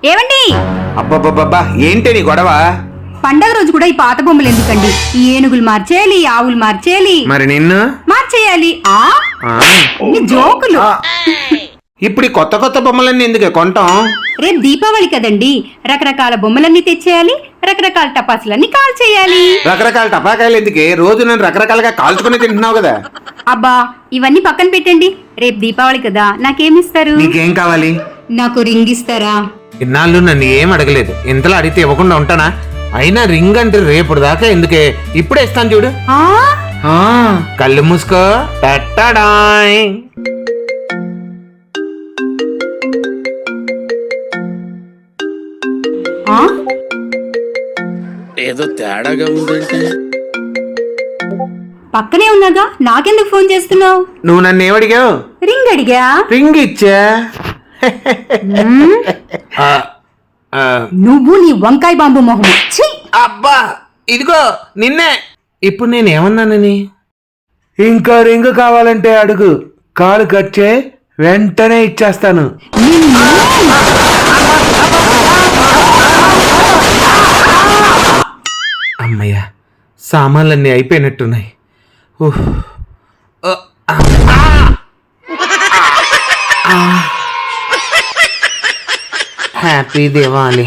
ఏమండి? అబ్బబ్బబ్బా ఏంటి నీ గొడవ? పండగ రోజు కూడా ఈ పాత బొమ్మలు ఎందుకండి? ఈ ఏనుగులు మార్చేయాలి, ఆవులు మార్చేయాలి, మరి నిన్ను మార్చేయాలి. ఆ. ఇన్ని జోకులు. ఇప్పుడు ఈ కొత్త కొత్త బొమ్మలన్నీ ఎందుకే కొంటాం? రేపు దీపావళి కదండి, రకరకాల బొమ్మలన్నీ తెచ్చేయాలి, రకరకాల టపాసులన్నీ కాల్ చేయాలి. రకరకాల టపాకాయలు ఎందుకే? రోజు నేను రకరకాలుగా కాల్చుకుని తింటున్నావు కదా. అబ్బా ఇవన్నీ పక్కన పెట్టండి. రేపు దీపావళి కదా, నాకేమిస్తారు? నీకేం కావాలి? నాకు రింగ్ ఇస్తారా? ఇన్నాళ్ళు నన్ను ఏం అడగలేదు, ఇంతలో అడిగితే ఇవ్వకుండా ఉంటానా? అయినా రింగ్ అంటే రేపు దాకా ఎందుకే, ఇప్పుడే ఇస్తాను చూడు. కళ్ళు మూసుకో. టట్టడాయ్. ఏదో తేడాగా ఉందంటే. పక్కనే ఉన్నాగా, నాకెందుకు ఫోన్ చేస్తున్నావు? నువ్వు నన్ను ఏమడిగావు? రింగ్ అడిగా. రింగ్ ఇచ్చా. నువ్వు నీ వంకాయ బాంబు మొహము. ఛీ! అబ్బా ఇదిగో నిన్నే. ఇప్పుడు నేను ఏమన్నానని? ఇంకా రింగ్ కావాలంటే అడుగు, కాలు కట్ చే, వెంటనే ఇచ్చేస్తాను. అమ్మయ్యా, సామాన్లన్నీ అయిపోయినట్టున్నాయి. హ్యాపీ దివాళీ.